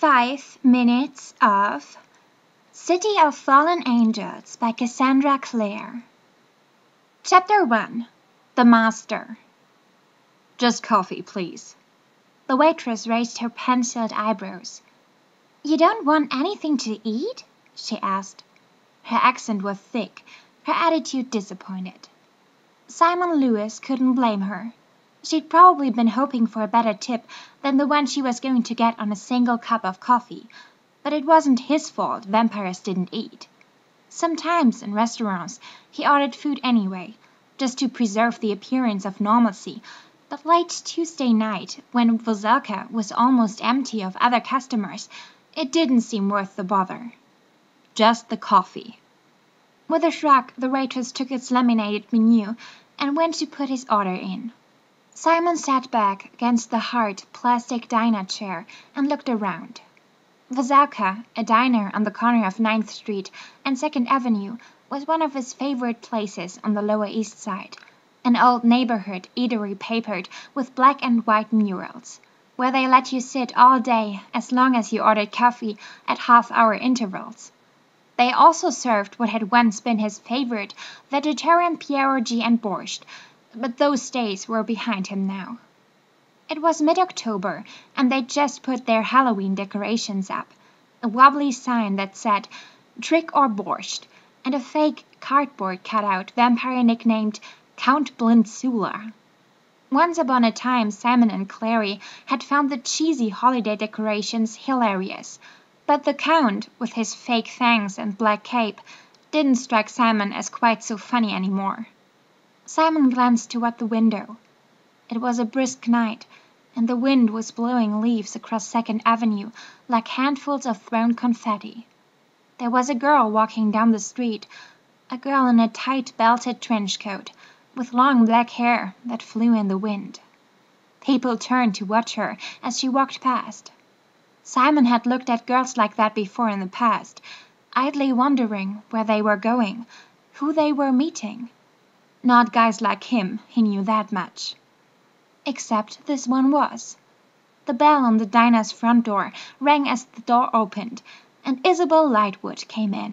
5 minutes of City of Fallen Angels by Cassandra Clare. Chapter 1. The Master. Just coffee, please. The waitress raised her penciled eyebrows. You don't want anything to eat? She asked. Her accent was thick, her attitude disappointed. Simon Lewis couldn't blame her. She'd probably been hoping for a better tip than the one she was going to get on a single cup of coffee, but it wasn't his fault vampires didn't eat. Sometimes in restaurants he ordered food anyway, just to preserve the appearance of normalcy, but late Tuesday night, when Vozelka was almost empty of other customers, it didn't seem worth the bother. Just the coffee. With a shrug, the waitress took its laminated menu and went to put his order in. Simon sat back against the hard plastic diner chair and looked around. Vozelka, a diner on the corner of 9th Street and 2nd Avenue, was one of his favorite places on the Lower East Side, an old neighborhood eatery papered with black and white murals, where they let you sit all day as long as you ordered coffee at half-hour intervals. They also served what had once been his favorite vegetarian pierogi and borscht, but those days were behind him now. It was mid-October, and they'd just put their Halloween decorations up, a wobbly sign that said "Trick or Borscht," and a fake cardboard cutout vampire nicknamed Count Blindzula. Once upon a time Simon and Clary had found the cheesy holiday decorations hilarious, but the Count, with his fake fangs and black cape, didn't strike Simon as quite so funny anymore. Simon glanced toward the window. It was a brisk night, and the wind was blowing leaves across 2nd Avenue like handfuls of thrown confetti. There was a girl walking down the street, a girl in a tight belted trench coat, with long black hair that flew in the wind. People turned to watch her as she walked past. Simon had looked at girls like that before in the past, idly wondering where they were going, who they were meeting. Not guys like him, he knew that much. Except this one was. The bell on the diner's front door rang as the door opened, and Isabel Lightwood came in.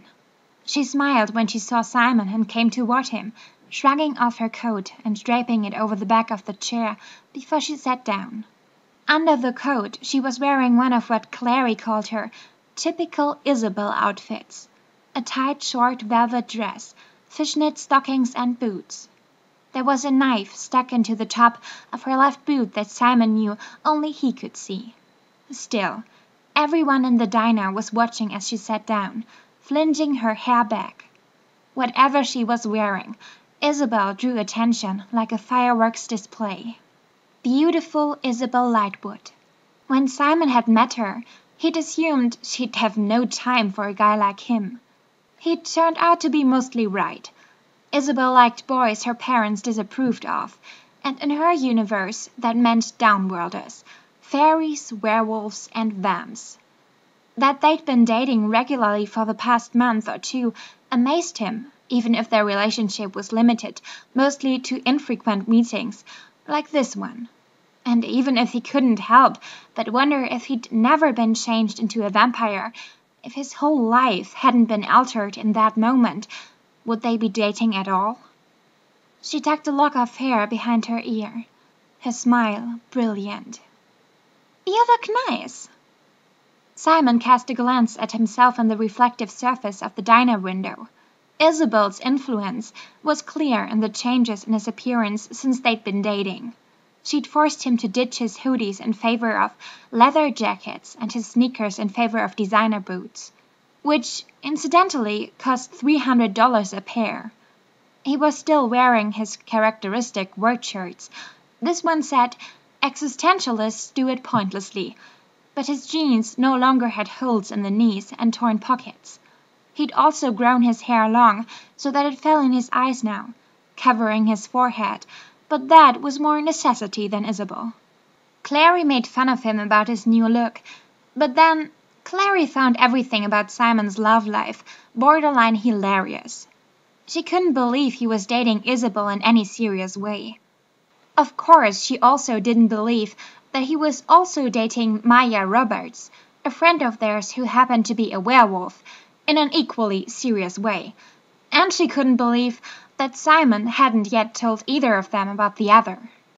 She smiled when she saw Simon and came toward him, shrugging off her coat and draping it over the back of the chair before she sat down. Under the coat she was wearing one of what Clary called her typical Isabel outfits, a tight short velvet dress, fishnet stockings and boots. There was a knife stuck into the top of her left boot that Simon knew only he could see. Still, everyone in the diner was watching as she sat down, flinging her hair back. Whatever she was wearing, Isabel drew attention like a fireworks display. Beautiful Isabel Lightwood. When Simon had met her, he'd assumed she'd have no time for a guy like him. He'd turned out to be mostly right. Isabel liked boys her parents disapproved of, and in her universe that meant downworlders, fairies, werewolves, and vamps. That they'd been dating regularly for the past month or two amazed him, even if their relationship was limited mostly to infrequent meetings, like this one. And even if he couldn't help but wonder if he'd never been changed into a vampire, if his whole life hadn't been altered in that moment, would they be dating at all? She tucked a lock of hair behind her ear, her smile brilliant. You look nice. Simon cast a glance at himself in the reflective surface of the diner window. Isabel's influence was clear in the changes in his appearance since they'd been dating. She'd forced him to ditch his hoodies in favor of leather jackets and his sneakers in favor of designer boots, which, incidentally, cost $300 a pair. He was still wearing his characteristic work shirts. This one said, "Existentialists do it pointlessly," but his jeans no longer had holes in the knees and torn pockets. He'd also grown his hair long so that it fell in his eyes now, covering his forehead, but that was more necessity than Isabel. Clary made fun of him about his new look, but then Clary found everything about Simon's love life borderline hilarious. She couldn't believe he was dating Isabel in any serious way. Of course, she also didn't believe that he was also dating Maya Roberts, a friend of theirs who happened to be a werewolf, in an equally serious way, and she couldn't believe that Simon hadn't yet told either of them about the other.